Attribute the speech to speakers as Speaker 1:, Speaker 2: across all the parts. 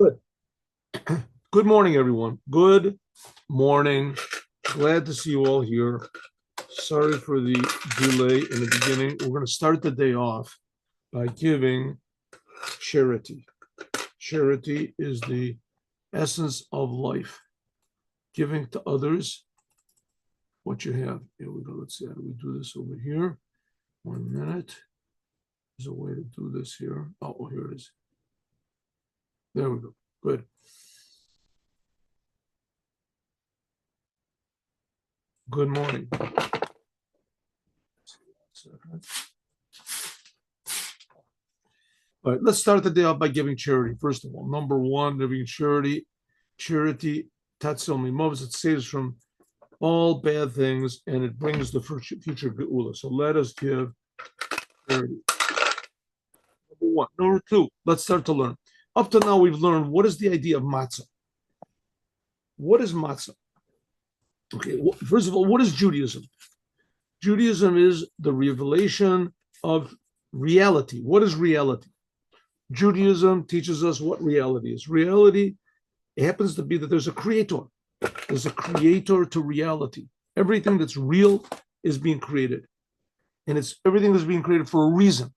Speaker 1: Good. Good morning, everyone. Good morning. Glad to see you all here. Sorry for the delay in the beginning. We're going to start the day off by giving charity. Charity is the essence of life. Giving to others what you have. Here we go. Let's see. How do we do this over here? 1 minute. There's a way to do this here. Oh, here it is. There we go. Good. Good morning. All right, let's start the day off by giving charity. First of all, number one, giving charity. Charity, tatzil mimov, it saves from all bad things and it brings the future geula. So let us give charity. Number one. Number two, let's start to learn. Up to now, we've learned what is the idea of matzah. What is matzah? Okay, first of all, what is Judaism? Judaism is the revelation of reality. What is reality? Judaism teaches us what reality is. Reality happens to be that there's a creator. There's a creator to reality. Everything that's real is being created. And it's everything that's being created for a reason.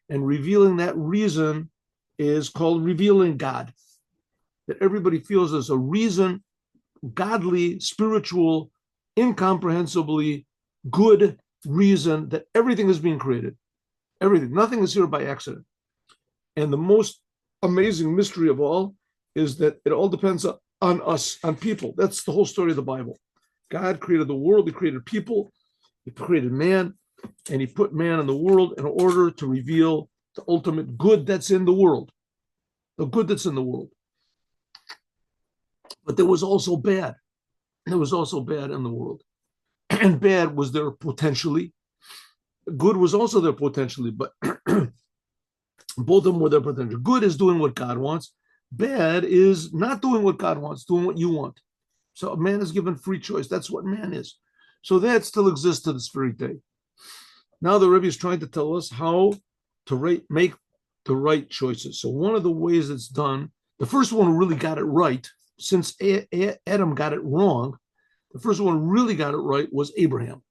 Speaker 1: And revealing that reason is called revealing God. That everybody feels there's a reason, godly, spiritual, incomprehensibly good reason that everything is being created. Everything. Nothing is here by accident. And the most amazing mystery of all is that it all depends on us, on people. That's the whole story of the Bible. God created the world, he created people, he created man, and he put man in the world in order to reveal the ultimate good that's in the world. The good that's in the world. But there was also bad. There was also bad in the world. And bad was there potentially. Good was also there potentially, but both of them were their potential. Good is doing what God wants. Bad is not doing what God wants, doing what you want. So a man is given free choice. That's what man is. So that still exists to this very day. Now the Rebbe is trying to tell us how to make the right choices. So one of the ways it's done, the first one who really got it right, since Adam got it wrong, the first one who really got it right was Abraham.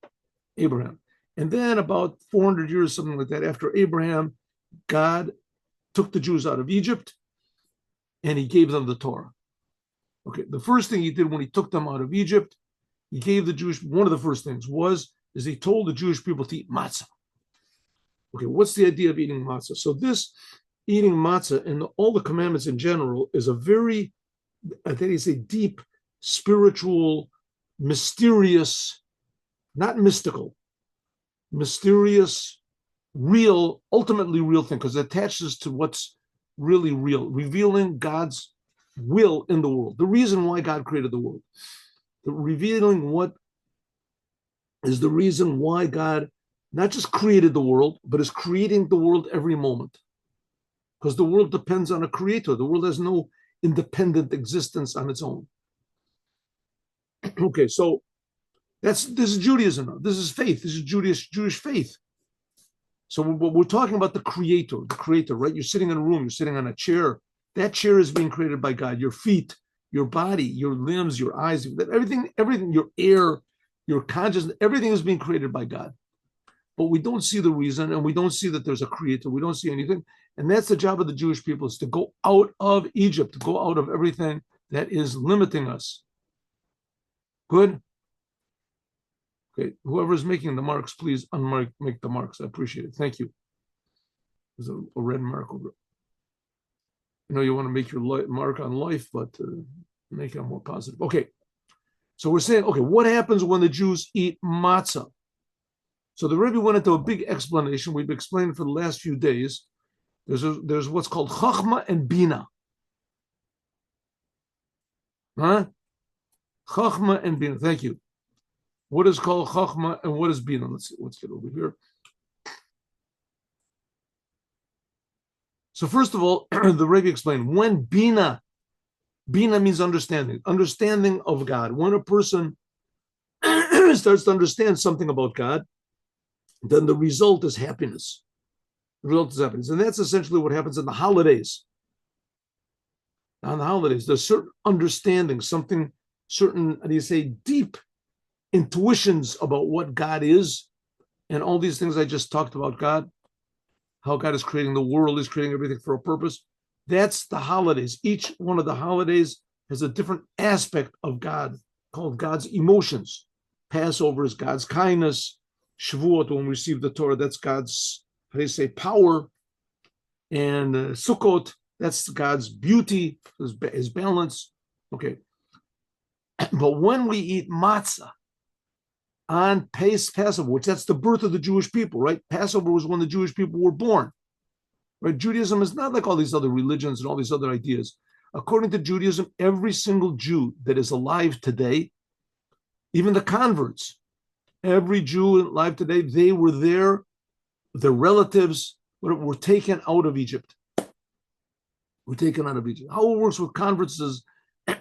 Speaker 1: And then about 400 years, something like that, after Abraham, God took the Jews out of Egypt and he gave them the Torah. Okay, the first thing he did when he took them out of Egypt, he gave the Jewish, one of the first things is he told the Jewish people to eat matzah. Okay, what's the idea of eating matzah? So this eating matzah and all the commandments in general is a very, I think it's a deep, spiritual, mysterious, not mystical, mysterious, real, ultimately real thing, because it attaches to what's really real, revealing God's will in the world, the reason why God created the world, revealing what is the reason why God not just created the world, but is creating the world every moment. Because the world depends on a creator. The world has no independent existence on its own. Okay, so this is Judaism. This is faith. This is Jewish faith. So we're talking about the creator, right? You're sitting in a room, you're sitting on a chair. That chair is being created by God. Your feet, your body, your limbs, your eyes, everything, your air, your consciousness, everything is being created by God. But we don't see the reason, and we don't see that there's a creator. We don't see anything. And that's the job of the Jewish people, is to go out of Egypt, to go out of everything that is limiting us. Good? Okay, whoever's making the marks, please make the marks. I appreciate it. Thank you. There's a red mark over it. You know, you want to make your mark on life, but make it more positive. Okay, so we're saying, okay, what happens when the Jews eat matzah? So the Rebbe went into a big explanation. We've explained for the last few days. There's what's called chachma and bina. Huh? Chachma and bina. Thank you. What is called chachma and what is bina? Let's get over here. So first of all, the Rebbe explained when bina means understanding of God. When a person starts to understand something about God, then the result is happiness. The result is happiness. And that's essentially what happens in the holidays. on the holidays. There's certain understanding, something certain, how do you say, deep intuitions about what God is, and all these things I just talked about God, how God is creating the world, is creating everything for a purpose. That's the holidays. Each one of the holidays has a different aspect of God, called God's emotions. Passover is God's kindness. Shavuot, when we receive the Torah, that's God's, how do you say, power. And Sukkot, that's God's beauty, his balance. Okay. But when we eat matzah on Passover, which that's the birth of the Jewish people, right? Passover was when the Jewish people were born. Right? Judaism is not like all these other religions and all these other ideas. According to Judaism, every single Jew that is alive today, even the converts, every Jew alive today, they were there, their relatives were taken out of Egypt. Were taken out of Egypt. How it works with converts is, is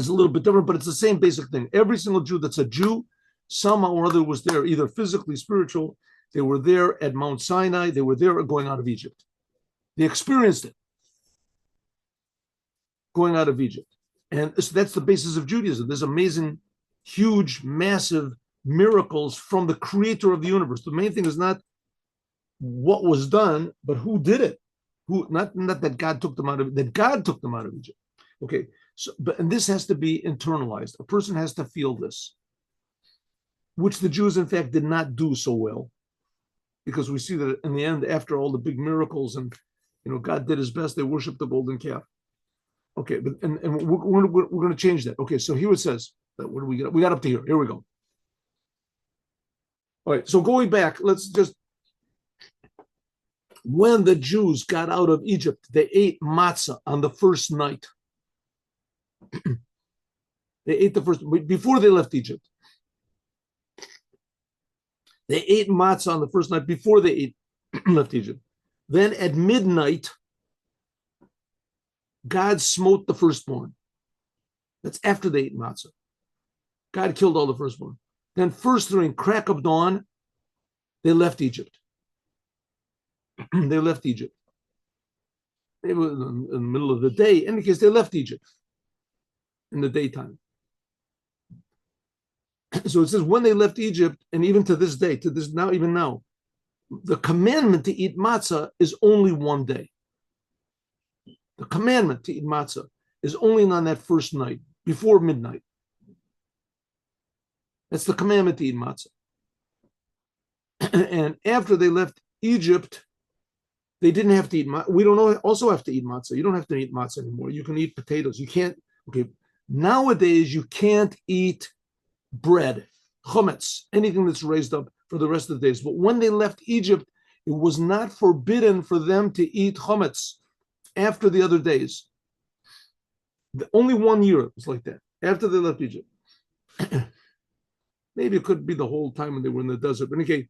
Speaker 1: a little bit different, but it's the same basic thing. Every single Jew that's a Jew, somehow or other was there, either physically, spiritual. They were there at Mount Sinai. They were there going out of Egypt. They experienced it, going out of Egypt. And so that's the basis of Judaism. There's amazing, huge, massive miracles from the creator of the universe. The main thing is not what was done, but who did it. Who, not that God took them out of, that God took them out of Egypt. Okay, so, and this has to be internalized. A person has to feel this, which the Jews, in fact, did not do so well, because we see that in the end, after all the big miracles and God did his best, they worshiped the golden calf. Okay, but and we're going to change that. Okay, so here it says, what do we get? We got up to here. Here we go. All right, so going back, let's just, when the Jews got out of Egypt, they ate matzah on the first night. They ate the first, before they left Egypt. They ate matzah on the first night before they left Egypt. Then at midnight, God smote the firstborn. That's after they ate matzah. God killed all the firstborn. Then first during crack of dawn, they left Egypt. They left Egypt. They were in the middle of the day. In any case, they left Egypt in the daytime. So it says when they left Egypt, and even to this day, to this now, even now, the commandment to eat matzah is only one day. The commandment to eat matzah is only on that first night, before midnight. That's the commandment to eat matzah. And after they left Egypt, they didn't have to eat matzah. We don't also have to eat matzah. You don't have to eat matzah anymore. You can eat potatoes. You can't, okay. Nowadays, you can't eat bread, chametz, anything that's raised up for the rest of the days. But when they left Egypt, it was not forbidden for them to eat chametz after the other days. Only 1 year it was like that, after they left Egypt. Maybe it could be the whole time when they were in the desert. But okay,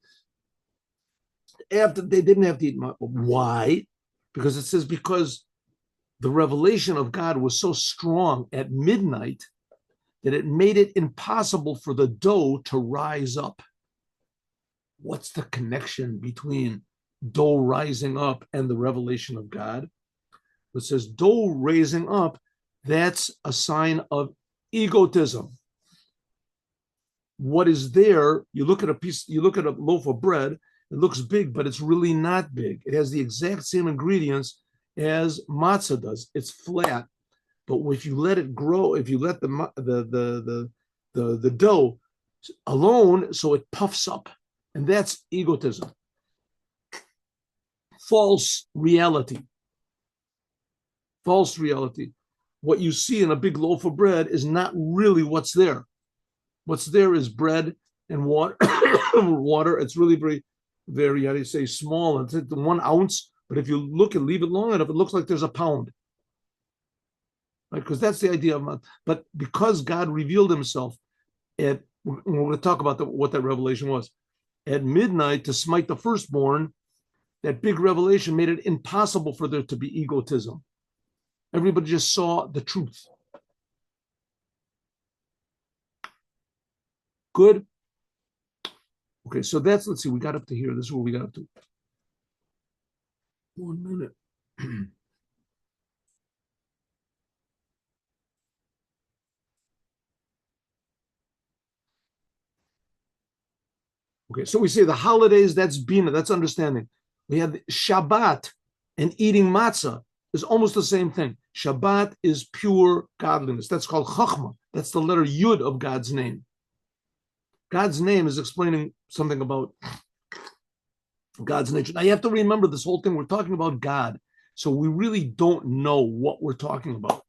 Speaker 1: after they didn't have to eat matzah. Why? Because it says because the revelation of God was so strong at midnight that it made it impossible for the dough to rise up. What's the connection between dough rising up and the revelation of God? It says dough raising up, that's a sign of egotism. What is there, you look at a loaf of bread, it looks big, but it's really not big. It has the exact same ingredients as matzah does. It's flat, but if you let it grow, if you let the dough alone, so it puffs up, and that's egotism. False reality. False reality. What you see in a big loaf of bread is not really what's there. What's there is bread and water. Water. It's really very, very, how do you say, small. It's 1 ounce. But if you look and leave it long enough, it looks like there's a pound. Right? Because that's the idea of. But because God revealed himself we're going to talk about what that revelation was. At midnight to smite the firstborn, that big revelation made it impossible for there to be egotism. Everybody just saw the truth. Good. Okay, so let's see, we got up to here. This is where we got up to. 1 minute. Okay, so we say the holidays, that's bina, that's understanding. We have Shabbat, and eating matzah is almost the same thing. Shabbat is pure godliness. That's called chachma. That's the letter yud of God's name. God's name is explaining something about God's nature. Now you have to remember this whole thing, we're talking about God. So we really don't know what we're talking about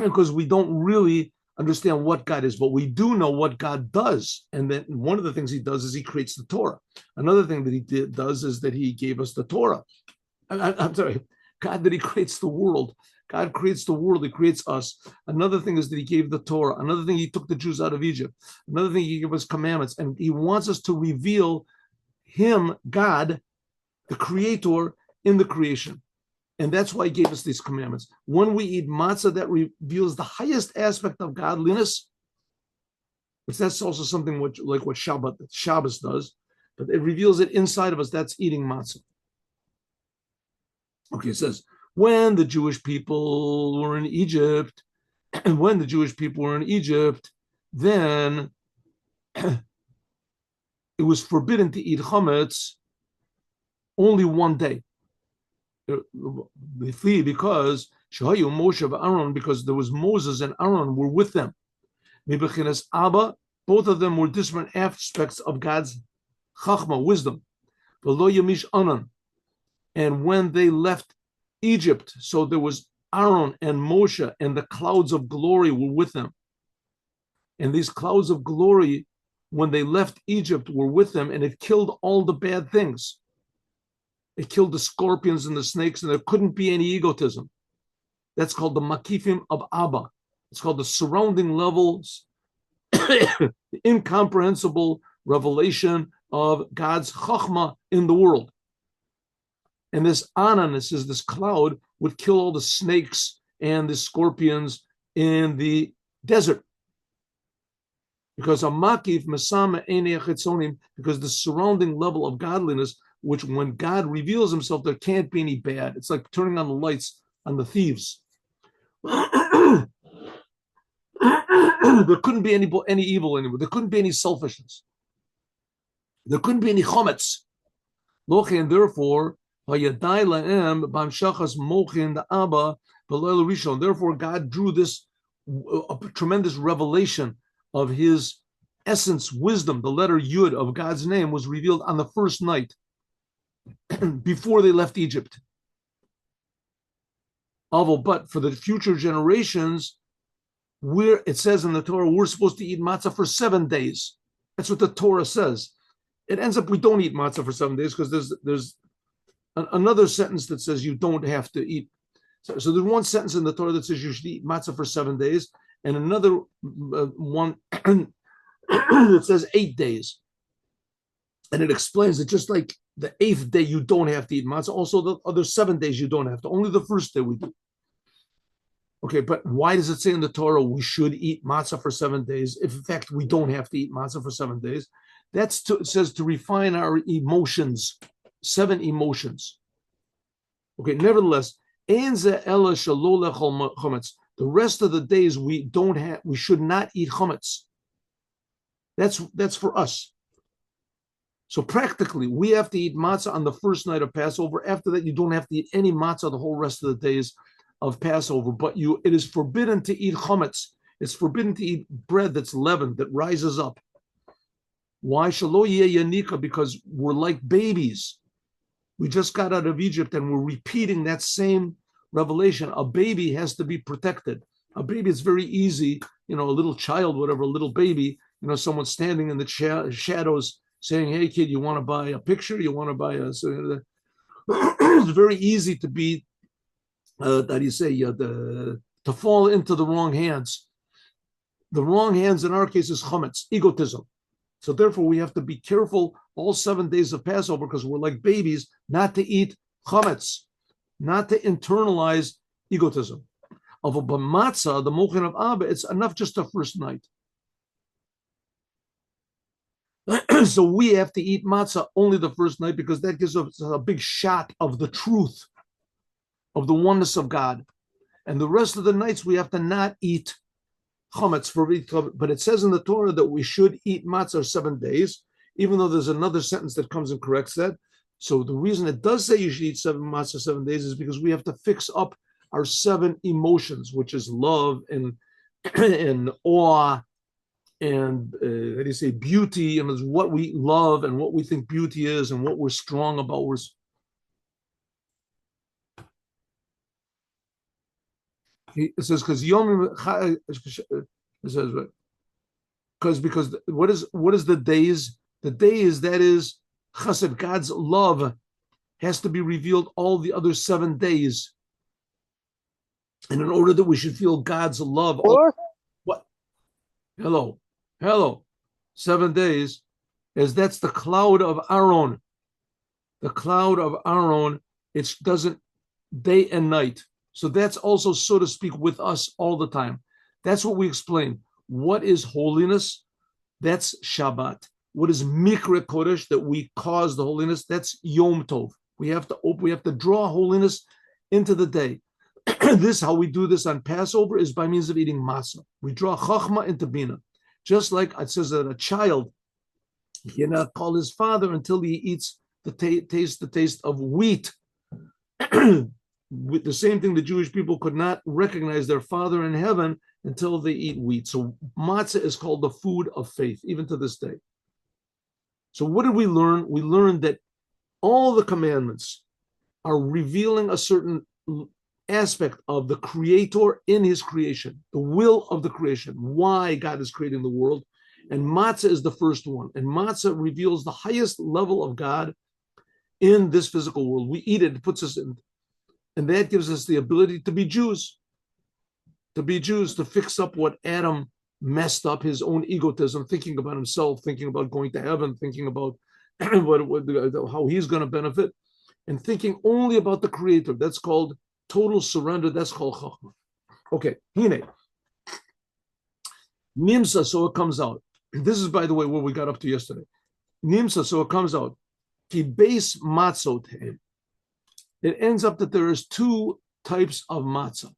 Speaker 1: because we don't really understand what God is, but we do know what God does. And then one of the things he does is he creates the Torah. Another thing that he does is that he gave us the Torah. I'm sorry, God, that he creates the world. God creates the world, he creates us. Another thing is that he gave the Torah. Another thing, he took the Jews out of Egypt. Another thing, he gave us commandments. And he wants us to reveal him, God, the creator, in the creation. And that's why he gave us these commandments. When we eat matzah, that reveals the highest aspect of godliness, which that's also something like what Shabbos does, but it reveals it inside of us. That's eating matzah. Okay, it says, when the Jewish people were in Egypt, and when the Jewish people were in Egypt, then it was forbidden to eat chametz only one day. Because Moshe and Aaron, because there was Moses and Aaron were with them. Abba, both of them were different aspects of God's chachma, wisdom. And when they left Egypt, so there was Aaron and Moshe, and the clouds of glory were with them. And these clouds of glory, when they left Egypt, were with them, and it killed all the bad things. It killed the scorpions and the snakes, and there couldn't be any egotism. That's called the makifim of Abba. It's called the surrounding levels, the incomprehensible revelation of God's chachma in the world. And this ananas, is this cloud, would kill all the snakes and the scorpions in the desert. Because a makif mesama einei chitzonim, because the surrounding level of godliness, which when God reveals himself, there can't be any bad. It's like turning on the lights on the thieves. There couldn't be any evil anymore. There couldn't be any selfishness. There couldn't be any chometz. And therefore, therefore, God drew this a tremendous revelation of his essence, wisdom. The letter Yud of God's name was revealed on the first night before they left Egypt. But for the future generations, it says in the Torah, we're supposed to eat matzah for 7 days. That's what the Torah says. It ends up we don't eat matzah for 7 days because there's another sentence that says you don't have to eat. So there's one sentence in the Torah that says you should eat matzah for 7 days, and another one that says 8 days. And it explains that just like the 8th day you don't have to eat matzah, also the other 7 days you don't have to. Only the first day we do. Okay, but why does it say in the Torah we should eat matzah for 7 days if in fact we don't have to eat matzah for 7 days? It says to refine our emotions, 7 emotions. Okay, nevertheless, the rest of the days we should not eat chametz. That's for us. So practically, we have to eat matzah on the first night of Passover. After that, you don't have to eat any matzah the whole rest of the days of Passover. But it is forbidden to eat chametz. It's forbidden to eat bread that's leavened, that rises up. Why? Shelo yeh yanika, because we're like babies. We just got out of Egypt and we're repeating that same revelation. A baby has to be protected. A baby is very easy, a little child, whatever, a little baby, someone standing in the shadows saying, hey, kid, you want to buy a picture? You want to buy a... So, it's very easy to be, to fall into the wrong hands. The wrong hands in our case is chametz, egotism. So therefore, we have to be careful all 7 days of Passover because we're like babies, not to eat chametz, not to internalize egotism. Of a matzah, the mochin of Abba, it's enough just the first night. So we have to eat matzah only the first night because that gives us a big shot of the truth, of the oneness of God. And the rest of the nights we have to not eat chametz. But it says in the Torah that we should eat matzah 7 days. even though there's another sentence that comes and corrects that. So the reason it does say you should eat 7 matzah 7 days is because we have to fix up our 7 emotions, which is love and and awe and how do you say beauty, and is what we love and what we think beauty is and what we're strong about. It says because it says because what is the days? The days, that is chesed, God's love has to be revealed all the other 7 days, and in order that we should feel God's love, what? Hello, 7 days, as that's the cloud of Aaron. The cloud of Aaron, it doesn't day and night. So that's also, so to speak, with us all the time. That's what we explain. What is holiness? That's Shabbat. What is Mikra Kodesh, that we cause the holiness? That's Yom Tov. We have to draw holiness into the day. This, how we do this on Passover, is by means of eating matzah. We draw Chachma into Bina. Just like it says that a child cannot call his father until he eats the taste of wheat. With the same thing, the Jewish people could not recognize their Father in heaven until they eat wheat. So matzah is called the food of faith, even to this day. So what did we learn? We learned that all the commandments are revealing a certain aspect of the Creator in His creation, the will of the creation, why God is creating the world. And matzah is the first one. And matzah reveals the highest level of God in this physical world. We eat it, it puts us in. And that gives us the ability to be Jews, to fix up what Adam messed up, his own egotism, thinking about himself, thinking about going to heaven, thinking about how he's going to benefit, and thinking only about the Creator. That's called total surrender. That's called Chachma. Okay, Hine. Nimsa, so it comes out. This is, by the way, what we got up to yesterday. Nimsa, so it comes out. Ki beis matzot hem. It ends up that there is 2 types of matzah.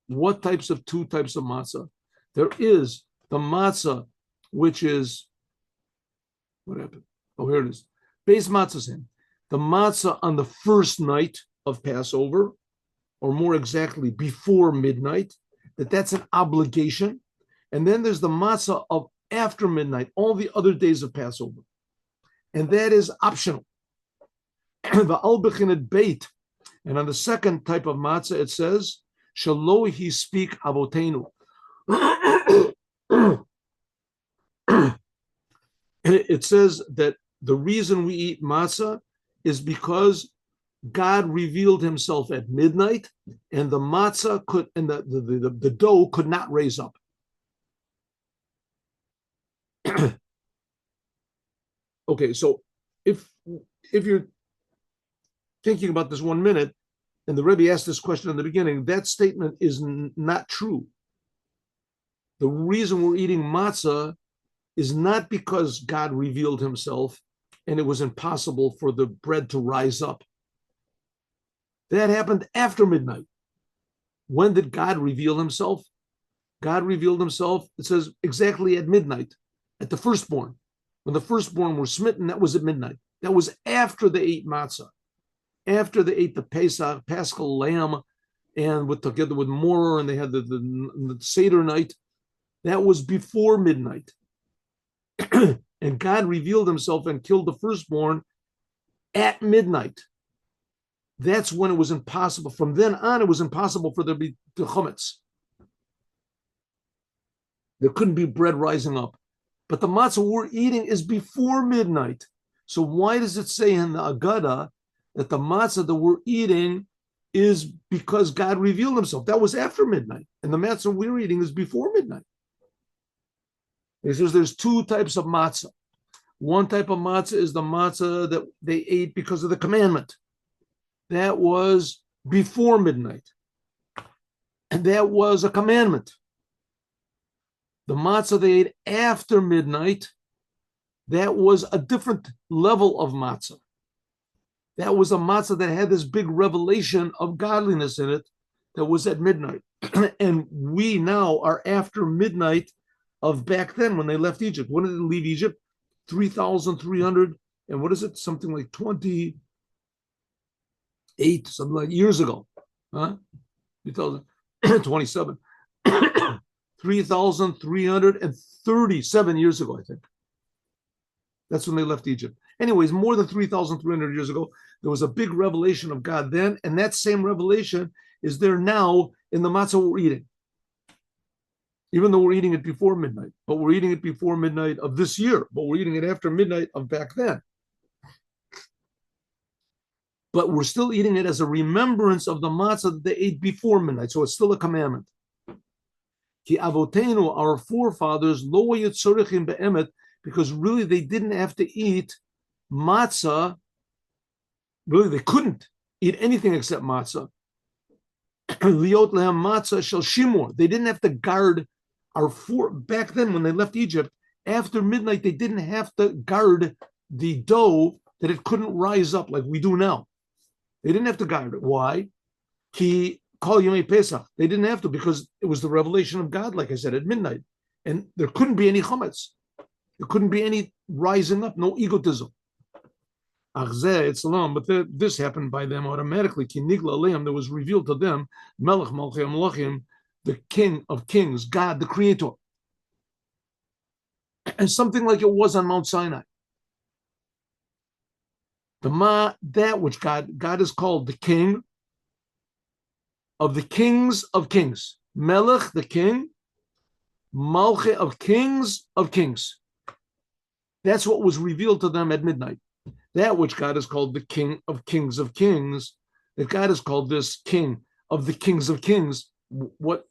Speaker 1: What types of 2 types of matzah? There is the matzah, which is, what happened? Oh, here it is. Beis matzah, the matzah on the first night of Passover, or more exactly, before midnight, that's an obligation. And then there's the matzah of after midnight, all the other days of Passover. And that is optional. The al-bechinat beit, and on the second type of matzah it says, "Shalo he speak avotenu." It says that the reason we eat matzah is because God revealed Himself at midnight, and the matzah the dough could not raise up. Okay, so if you're thinking about this 1 minute, and the Rebbe asked this question in the beginning, that statement is not true. The reason we're eating matzah is not because God revealed Himself and it was impossible for the bread to rise up. That happened after midnight. When did God reveal Himself? God revealed Himself, it says, exactly at midnight, at the firstborn. When the firstborn were smitten, that was at midnight. That was after they ate matzah. After they ate the Pesach, Paschal lamb, and together with Moror, and they had the Seder night, that was before midnight. And God revealed Himself and killed the firstborn at midnight. That's when it was impossible. From then on, it was impossible for there to be the chametz. There couldn't be bread rising up. But the matzah we're eating is before midnight. So why does it say in the Agada that the matzah that we're eating is because God revealed Himself? That was after midnight. And the matzah we're eating is before midnight. It says there's 2 types of matzah. One type of matzah is the matzah that they ate because of the commandment. That was before midnight. And that was a commandment. The matzah they ate after midnight, that was a different level of matzah. That was a matzah that had this big revelation of godliness in it that was at midnight. And we now are after midnight of back then when they left Egypt. When did they leave Egypt? 3,300 and what is it? Something like 28, something like years ago. Huh? 2027. 3,337 years ago, I think. That's when they left Egypt. Anyways, more than 3,300 years ago, there was a big revelation of God then, and that same revelation is there now in the matzah we're eating. Even though we're eating it before midnight, but we're eating it before midnight of this year, but we're eating it after midnight of back then. But we're still eating it as a remembrance of the matzah that they ate before midnight, so it's still a commandment. Ki avotenu, our forefathers, lo yitzorichim be'emet, because really they didn't have to eat matzah. Really, they couldn't eat anything except matzah. Liot lehem matzah shel shimur. They didn't have to guard back then when they left Egypt. After midnight, they didn't have to guard the dough that it couldn't rise up like we do now. They didn't have to guard it. Why? Ki kol yomei Pesach. They didn't have to because it was the revelation of God, like I said, at midnight, and there couldn't be any chametz. There couldn't be any rising up, no egotism. But this happened by them automatically. There was revealed to them, Melech Malchei Malachim, the King of Kings, God, the Creator. And something like it was on Mount Sinai. That which God is called the King of the Kings of Kings. Melech, the King, Malchei of Kings of Kings. That's what was revealed to them at midnight. That which God is called the King of Kings of Kings, that God is called this King of the Kings of Kings. What?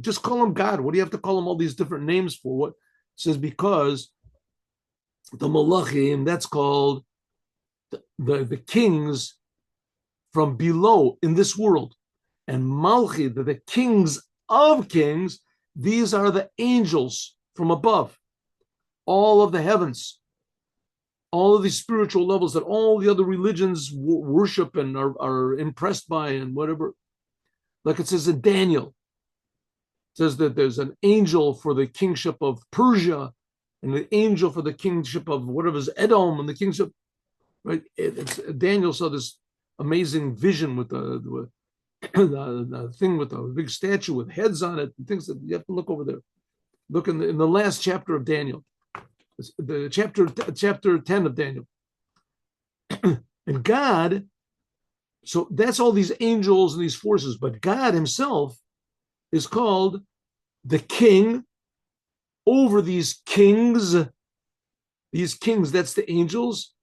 Speaker 1: Just call him God. What do you have to call him all these different names for? What? It says because the Malachim, that's called the kings from below in this world. And Malchi, the kings of kings, these are the angels from above. All of the heavens, all of these spiritual levels that all the other religions worship and are impressed by and whatever. Like it says in Daniel, it says that there's an angel for the kingship of Persia and an angel for the kingship of whatever is Edom and the kingship, right? Daniel saw this amazing vision with the thing with a big statue with heads on it and things that you have to look over there. Look in the last chapter of Daniel. The chapter 10 of Daniel. And God, so that's all these angels and these forces, but God himself is called the king over these kings. These kings, that's the angels.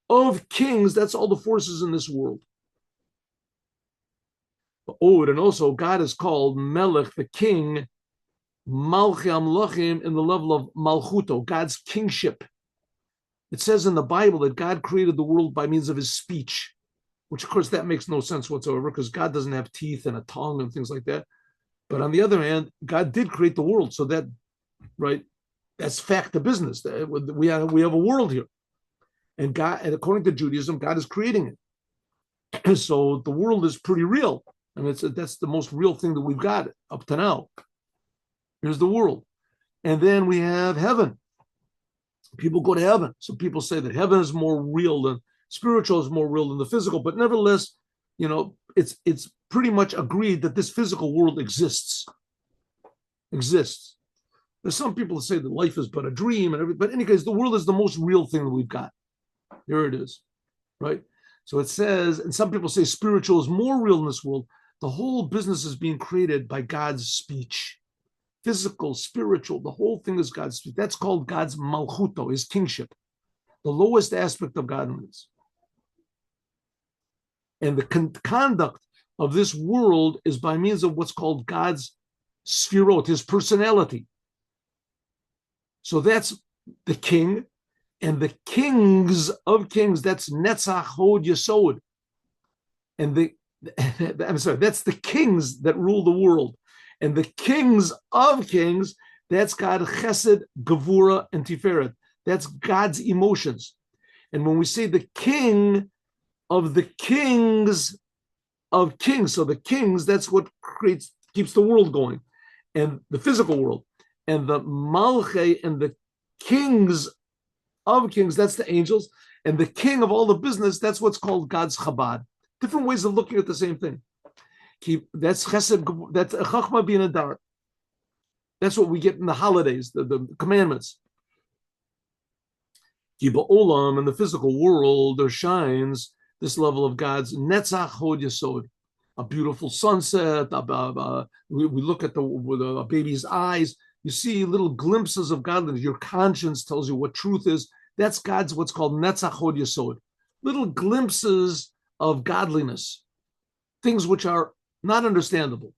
Speaker 1: Of kings, that's all the forces in this world. And also God is called Melech, the king, Malchi Amlachim, in the level of Malchuto, God's kingship. It says in the Bible that God created the world by means of his speech, which of course that makes no sense whatsoever because God doesn't have teeth and a tongue and things like that. But on the other hand, God did create the world, so that, right, that's fact of business. We have a world here. And God, and according to Judaism, God is creating it. So the world is pretty real. I mean, that's the most real thing that we've got up to now. Here's the world. And then we have heaven. People go to heaven. So people say that heaven is more real than spiritual is more real than the physical. But nevertheless, you know, it's pretty much agreed that this physical world exists. There's some people that say that life is but a dream and everything. But in any case, the world is the most real thing that we've got. Here it is, right? So it says, and some people say spiritual is more real in this world. The whole business is being created by God's speech. Physical, spiritual, the whole thing is God's speech. That's called God's malchuto, his kingship, the lowest aspect of godliness. And the conduct of this world is by means of what's called God's sphirot, his personality. So that's the king, and the kings of kings, that's Netzach Hod Yesod. And that's the kings that rule the world. And the kings of kings, that's God Chesed, Gevura, and Tiferet. That's God's emotions. And when we say the king of the kings of kings, so the kings, that's what keeps the world going, and the physical world. And the Malchei and the kings of kings, that's the angels, and the king of all the business, that's what's called God's Chabad. Different ways of looking at the same thing. That's chesed, that's chachma bin adar. That's what we get in the holidays, the commandments. Olam, in the physical world, there shines this level of God's netzach hod yesod, a beautiful sunset. We look at the baby's eyes. You see little glimpses of godliness. Your conscience tells you what truth is. That's God's what's called netzach hod yesod, little glimpses of godliness, things which are not understandable.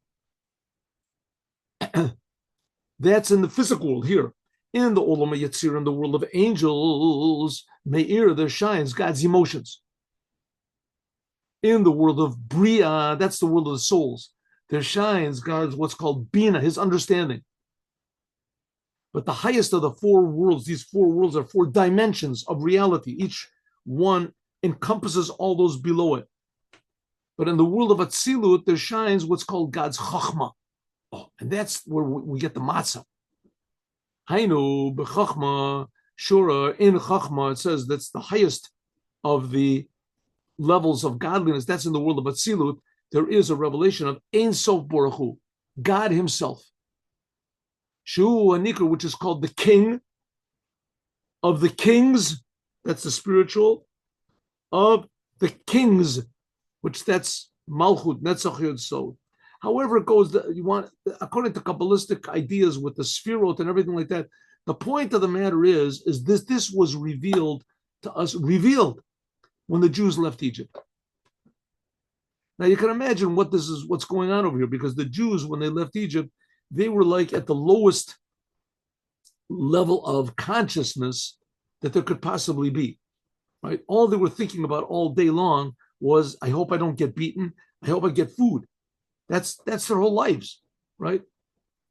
Speaker 1: That's in the physical world here. In the Olam HaYetzir, in the world of angels, Me'ir, there shines God's emotions. In the world of Bria, that's the world of the souls, there shines God's what's called Bina, his understanding. But the highest of the four worlds, these four worlds are four dimensions of reality. Each one encompasses all those below it. But in the world of Atzilut, there shines what's called God's Chachma. Oh, and that's where we get the Matza. Hainu b'chachma shura, in chachma, it says that's the highest of the levels of godliness. That's in the world of Atzilut. There is a revelation of Ein Sof Baruch Hu, God Himself. Shu Anikra, which is called the King of the kings. That's the spiritual of the kings, which that's Malchut Netzach Yod Sod. However it goes, you want, according to Kabbalistic ideas with the Sfirot and everything like that, the point of the matter is this was revealed to us, when the Jews left Egypt. Now you can imagine what's going on over here, because the Jews, when they left Egypt, they were like at the lowest level of consciousness that there could possibly be, right? All they were thinking about all day long was, I hope I don't get beaten. I hope I get food. That's their whole lives, right?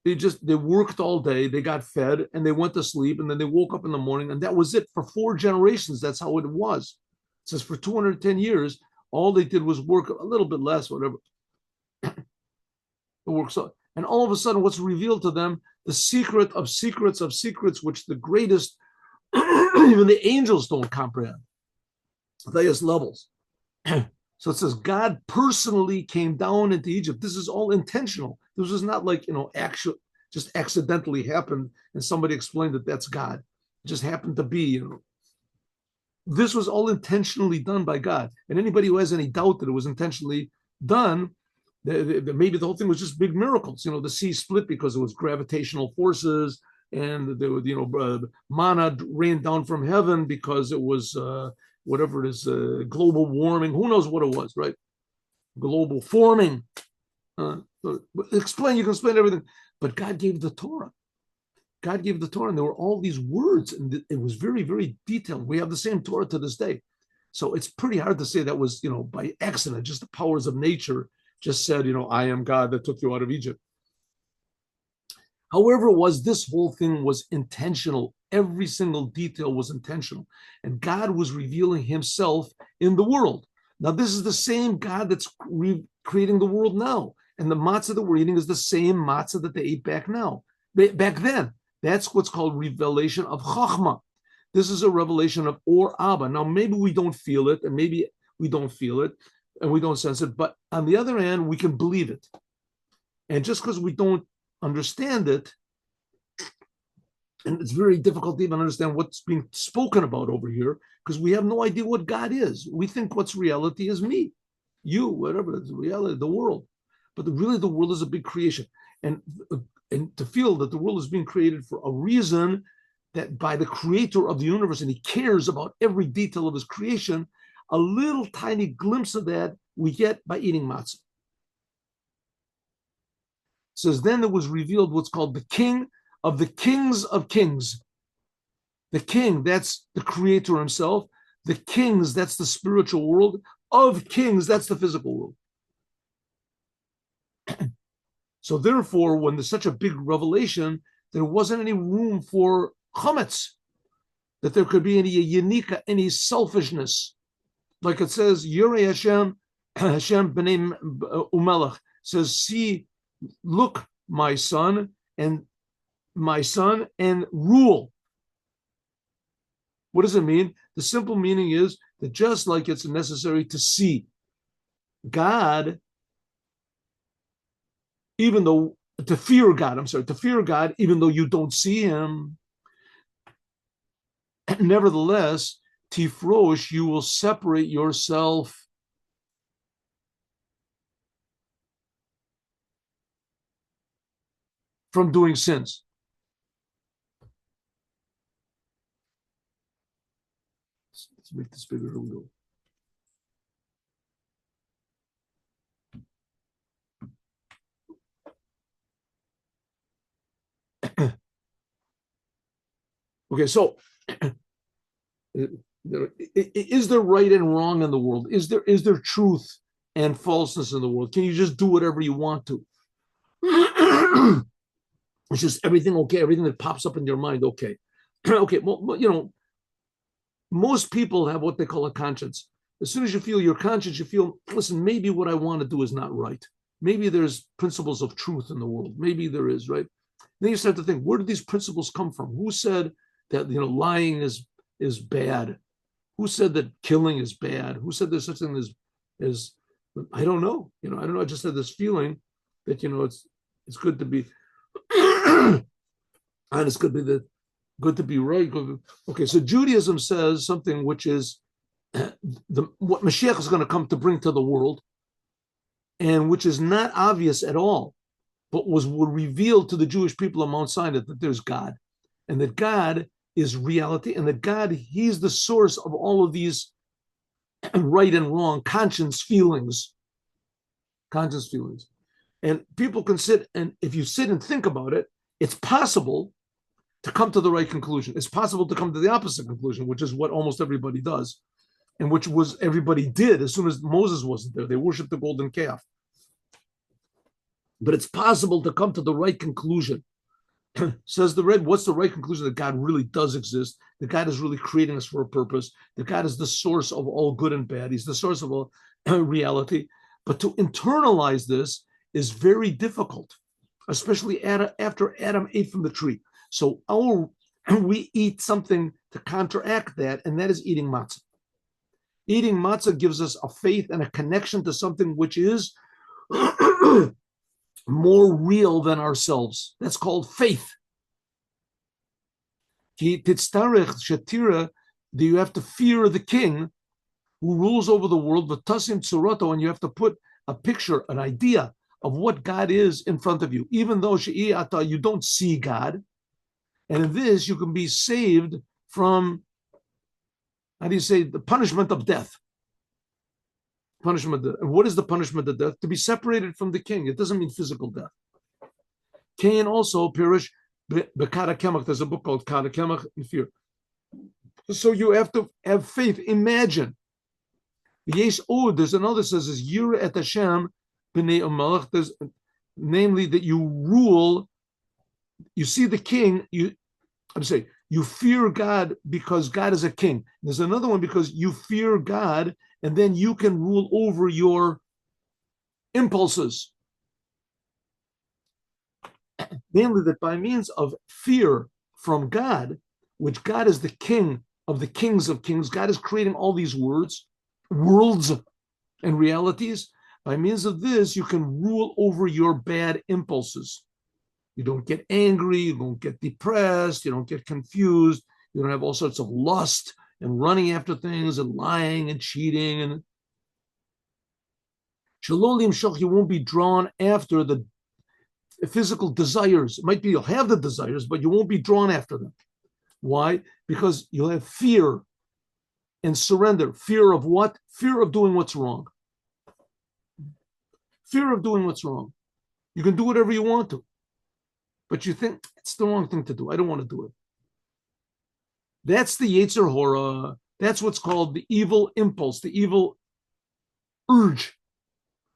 Speaker 1: They worked all day, they got fed, and they went to sleep, and then they woke up in the morning, and that was it for 4 generations. That's how it was. It says for 210 years, all they did was work a little bit less, whatever. And all of a sudden, what's revealed to them, the secret of secrets of secrets, which the greatest, even the angels don't comprehend, the highest levels. So it says God personally came down into Egypt. This is all intentional. This was not like, just accidentally happened and somebody explained that that's God. It just happened to be, This was all intentionally done by God. And anybody who has any doubt that it was intentionally done, maybe the whole thing was just big miracles. The sea split because it was gravitational forces, and manna rained down from heaven because it was whatever it is, global warming. Who knows what it was, right? Global forming. You can explain everything. But God gave the Torah. God gave the Torah, and there were all these words, and it was very, very detailed. We have the same Torah to this day. So it's pretty hard to say that was, by accident, just the powers of nature just said, I am God that took you out of Egypt. However, this whole thing was intentional. Every single detail was intentional. And God was revealing Himself in the world. Now, this is the same God that's creating the world now. And the matzah that we're eating is the same matzah that they ate back then. That's what's called revelation of Chachma. This is a revelation of Or Abba. Now, maybe we don't feel it, and maybe we don't feel it, and we don't sense it. But on the other hand, we can believe it. And just because we don't understand it, and it's very difficult to even understand what's being spoken about over here, because we have no idea what God is. We think what's reality is me, you, whatever is reality, the world. But really, the world is a big creation. And to feel that the world is being created for a reason, that by the creator of the universe, and He cares about every detail of His creation, a little tiny glimpse of that we get by eating matzah. It says, then there was revealed what's called the King of the kings of kings. The King, that's the creator Himself. The kings, that's the spiritual world. Of kings, that's the physical world. So therefore, when there's such a big revelation, there wasn't any room for chametz, that there could be any yanika, any selfishness. Like it says, Yirei Hashem b'nei umelech, says, see, look, my son, and rule. What does it mean? The simple meaning is that just like it's necessary to see God, even though to fear God, even though you don't see him, nevertheless, tifrosh, you will separate yourself from doing sins. Let's make this bigger. Here we go. Okay, so is there right and wrong in the world? Is there truth and falseness in the world? Can you just do whatever you want to? It's just everything okay, everything that pops up in your mind, okay. Okay, well, most people have what they call a conscience. As soon as you feel your conscience, you feel, listen, maybe what I want to do is not right. Maybe there's principles of truth in the world. Maybe there is, right? Then you start to think, where did these principles come from? Who said that lying is bad? Who said that killing is bad? Who said there's such thing as I don't know. I don't know. I just had this feeling that it's good to be and it's good to be right. Okay, so Judaism says something which is what Mashiach is going to come to bring to the world, and which is not obvious at all, but was revealed to the Jewish people on Mount Sinai, that there's God, and that God is reality, and that God, he's the source of all of these right and wrong conscience feelings. And people can sit, and if you sit and think about it, it's possible to come to the right conclusion. It's possible to come to the opposite conclusion, which is what almost everybody does, and which was everybody did as soon as Moses wasn't there. They worshiped the golden calf. But it's possible to come to the right conclusion. Says the Red, what's the right conclusion? That God really does exist, that God is really creating us for a purpose, that God is the source of all good and bad. He's the source of all reality. But to internalize this is very difficult, especially after Adam ate from the tree. So we eat something to counteract that, and that is eating matzah. Eating matzah gives us a faith and a connection to something which is more real than ourselves. That's called faith. You have to fear the king who rules over the world, and you have to put a picture, an idea of what God is in front of you, even though you don't see God. And in this, you can be saved from, the punishment of death. Punishment of death. And what is the punishment of death? To be separated from the king. It doesn't mean physical death. Cain also perished Bekara Kemach. There's a book called Kara Kemach in fear. So you have to have faith. Imagine. Yes, there's another says is Yira et Hashem b'nei Amalek. There's namely that you rule. You see the king. You fear God because God is a king. There's another one because you fear God, and then you can rule over your impulses. Namely, that by means of fear from God, which God is the king of the kings of kings, God is creating all these worlds, and realities. By means of this, you can rule over your bad impulses. You don't get angry, you don't get depressed, you don't get confused, you don't have all sorts of lust and running after things and lying and cheating. And you won't be drawn after the physical desires. It might be you'll have the desires, but you won't be drawn after them. Why? Because you'll have fear and surrender. Fear of what? Fear of doing what's wrong. Fear of doing what's wrong. You can do whatever you want to, but you think it's the wrong thing to do. I don't want to do it. That's the Yetzer Hora. That's what's called the evil impulse, the evil urge.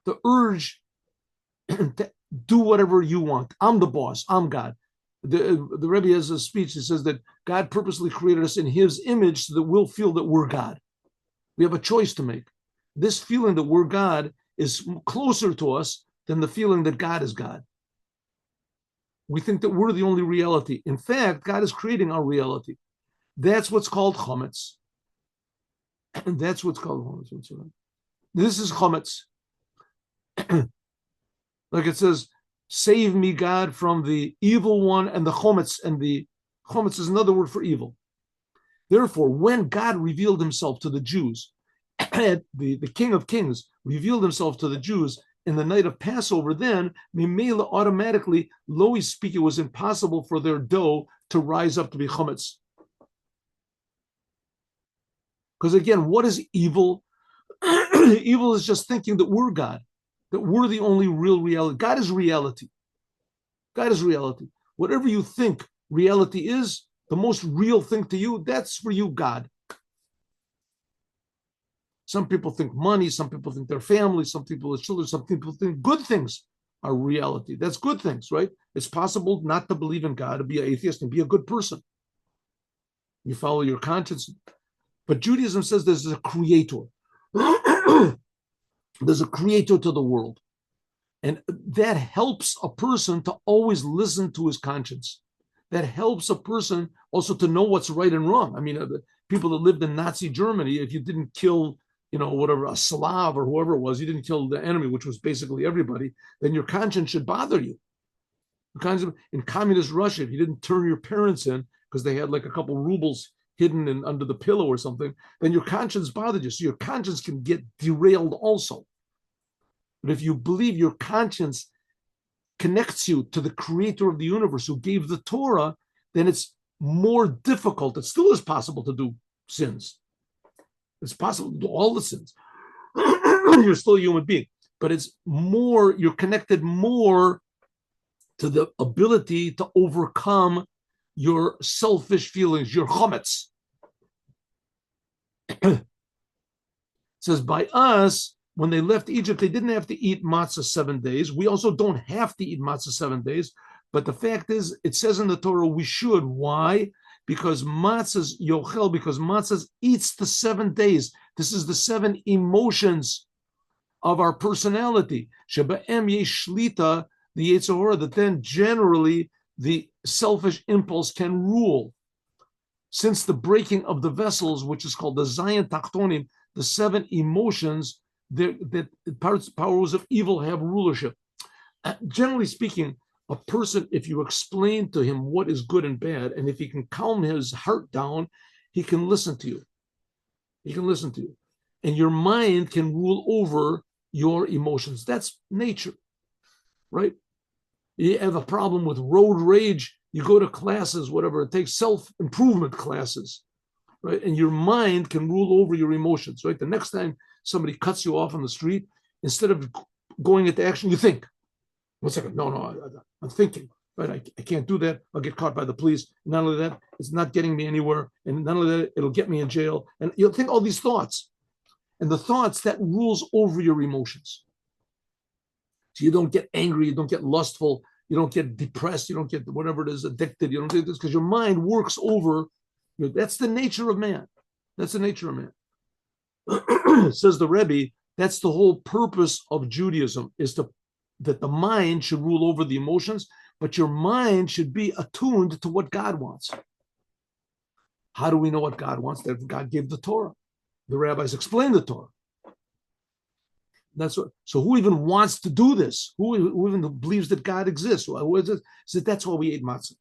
Speaker 1: The urge to do whatever you want. I'm the boss. I'm God. The Rebbe has a speech that says that God purposely created us in his image so that we'll feel that we're God. We have a choice to make. This feeling that we're God is closer to us than the feeling that God is God. We think that we're the only reality. In fact, God is creating our reality. That's what's called chametz. And that's what's called chametz. This is chametz. Like it says, save me, God, from the evil one and the chametz. And the chametz is another word for evil. Therefore, when God revealed himself to the Jews, the King of Kings revealed himself to the Jews in the night of Passover, then Mimela automatically, Lois speak, it was impossible for their dough to rise up to be chametz. Because again, what is evil? Evil is just thinking that we're God, that we're the only real reality. God is reality. God is reality. Whatever you think reality is, the most real thing to you, that's for you, God. Some people think money, some people think their family, some people are children, some people think good things are reality. That's good things, right? It's possible not to believe in God, to be an atheist and be a good person. You follow your conscience. But Judaism says there's a creator. There's a creator to the world. And that helps a person to always listen to his conscience. That helps a person also to know what's right and wrong. I mean, the people that lived in Nazi Germany, if you didn't kill, whatever, a Slav or whoever it was, you didn't kill the enemy, which was basically everybody, then your conscience should bother you. In communist Russia, if you didn't turn your parents in because they had like a couple rubles hidden under the pillow or something, then your conscience bothered you. So your conscience can get derailed also. But if you believe your conscience connects you to the creator of the universe who gave the Torah, then it's more difficult. It still is possible to do sins. It's possible to do all the sins. You're still a human being. But it's more, you're connected more to the ability to overcome your selfish feelings, your chametz. It says, by us, when they left Egypt, they didn't have to eat matzah 7 days. We also don't have to eat matzah 7 days. But the fact is, it says in the Torah, we should. Why? Because matzah's yochel, because matzah eats the 7 days. This is the 7 emotions of our personality. Sheba'em yesh shlita, the Yetzer Hara, that then generally the selfish impulse can rule. Since the breaking of the vessels, which is called the Zayin Tachtonim, the 7 emotions, that powers of evil have rulership. Generally speaking, a person, if you explain to him what is good and bad, and if he can calm his heart down, he can listen to you. He can listen to you. And your mind can rule over your emotions. That's nature, right? You have a problem with road rage, you go to classes, whatever it takes, self-improvement classes, right? And your mind can rule over your emotions, right? The next time somebody cuts you off on the street, instead of going into action, you think, 1 second, no, I'm thinking, right? I can't do that. I'll get caught by the police. Not only that, it's not getting me anywhere. And not only that, it'll get me in jail. And you'll think all these thoughts. And the thoughts, that rules over your emotions. So you don't get angry, you don't get lustful, you don't get depressed, you don't get whatever it is, addicted. You don't do this because your mind works over. That's the nature of man. That's the nature of man. Says the Rebbe, that's the whole purpose of Judaism, is that the mind should rule over the emotions, but your mind should be attuned to what God wants. How do we know what God wants? That God gave the Torah. The rabbis explain the Torah. That's what. So who even wants to do this? Who even believes that God exists? Who is it? So that's why we ate matzah.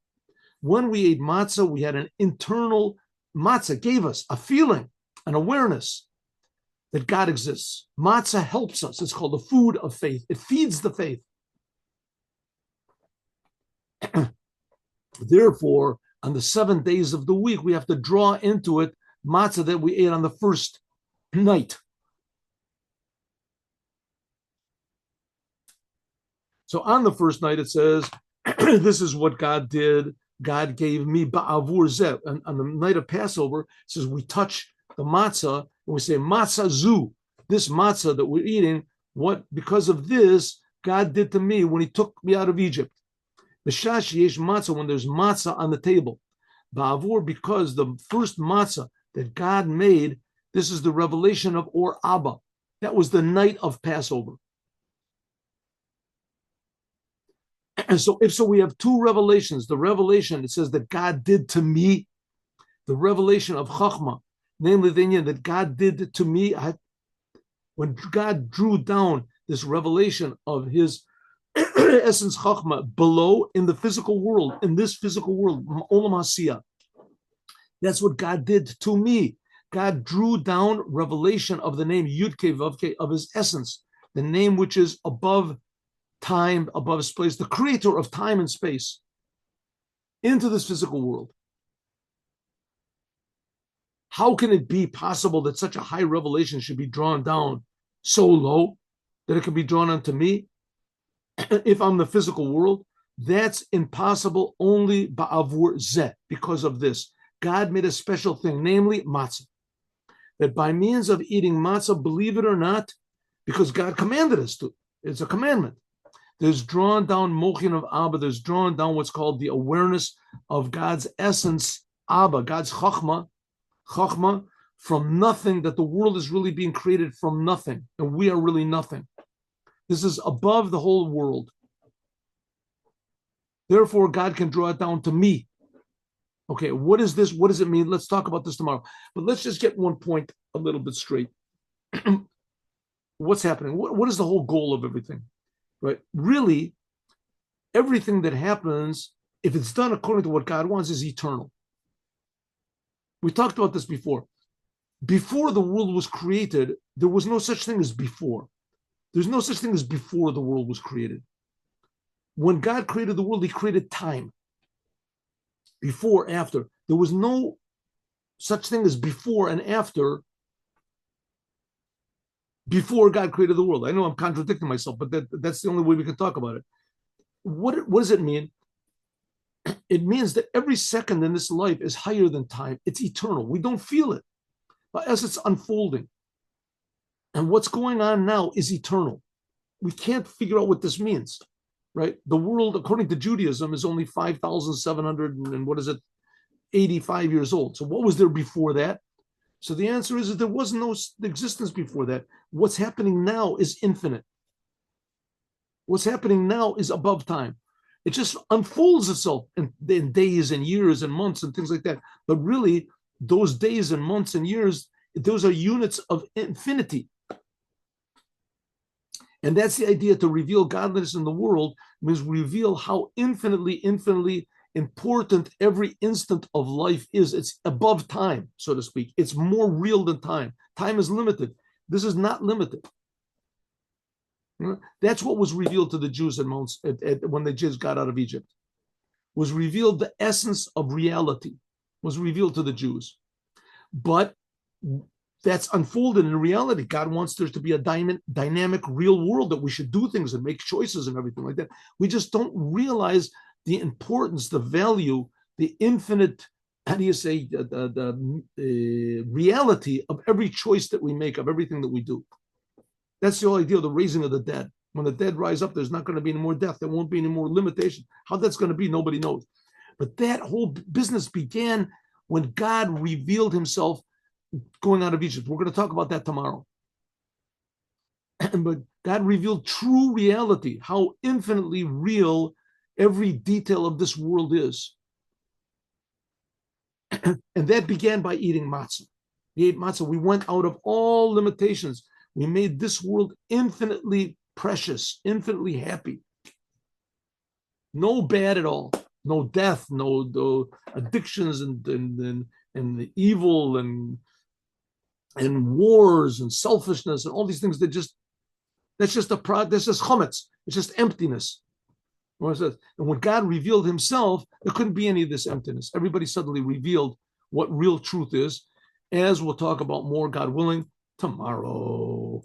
Speaker 1: When we ate matzah, we had an internal matzah gave us a feeling, an awareness that God exists. Matzah helps us. It's called the food of faith. It feeds the faith. Therefore, on the 7 days of the week, we have to draw into it matzah that we ate on the first night. So on the first night, it says, this is what God did. God gave me ba'avur zeh. And on the night of Passover, it says we touch the matzah and we say, matzah zu, this matzah that we're eating, what because of this God did to me when he took me out of Egypt. B'shash yesh matzah, when there's matzah on the table. Ba'avur, because the first matzah that God made, this is the revelation of Or Abba. That was the night of Passover. And so we have two revelations. The revelation, it says that God did to me. the revelation of Chachma, namely the Inyan that God did to me. When God drew down this revelation of his essence Chachma below in the physical world, in this physical world, Olam Hasiyah, that's what God did to me. God drew down revelation of the name Yud-Kei Vav-Kei, of his essence, the name which is above time, above space, the creator of time and space, into this physical world. How can it be possible that such a high revelation should be drawn down so low that it can be drawn onto me if I'm the physical world? That's impossible only ba'avur zeh, because of this. God made a special thing, namely matzah. That by means of eating matzah, believe it or not, because God commanded us to, it's a commandment. There's drawn down mochin of Abba, there's drawn down what's called the awareness of God's essence, Abba, God's chachma, from nothing, that the world is really being created from nothing, and we are really nothing. This is above the whole world. Therefore, God can draw it down to me. Okay, what is this? What does it mean? Let's talk about this tomorrow. But let's just get one point a little bit straight. What's happening? What is the whole goal of everything? Right? Really, everything that happens, if it's done according to what God wants, is eternal. We talked about this before. Before the world was created, there was no such thing as before. There's no such thing as before the world was created. When God created the world, he created time. Before, after. There was no such thing as before and after before God created the world. I know I'm contradicting myself, but that's the only way we can talk about it. What does it mean? It means that every second in this life is higher than time. It's eternal. We don't feel it, but as it's unfolding. And what's going on now is eternal. We can't figure out what this means, right? The world, according to Judaism, is only 5,700 and what is it, 85 years old. So what was there before that? So the answer is that there was no existence before that. What's happening now is infinite. What's happening now is above time. It just unfolds itself in days and years and months and things like that. But really, those days and months and years, those are units of infinity. And that's the idea. To reveal godliness in the world means reveal how infinitely important every instant of life is. It's above time, so to speak. It's more real than time. Time is limited. This is not limited. That's what was revealed to the Jews when the Jews got out of Egypt. Was revealed the essence of reality, was revealed to the Jews. But that's unfolded in reality. God wants there to be a dynamic, real world that we should do things and make choices and everything like that. We just don't realize the importance, the value, the infinite, how do you say, the reality of every choice that we make, of everything that we do. That's the whole idea of the raising of the dead. When the dead rise up, there's not going to be any more death. There won't be any more limitation. How that's going to be, nobody knows. But that whole business began when God revealed himself going out of Egypt. We're going to talk about that tomorrow. But God revealed true reality, how infinitely real every detail of this world is. And that began by eating matzah. We ate matzah. We went out of all limitations. We made this world infinitely precious, infinitely happy. No bad at all. No death, no addictions and the evil and wars and selfishness and all these things. That's just chometz. It's just emptiness. And when God revealed himself, there couldn't be any of this emptiness. Everybody suddenly revealed what real truth is, as we'll talk about more, God willing, tomorrow.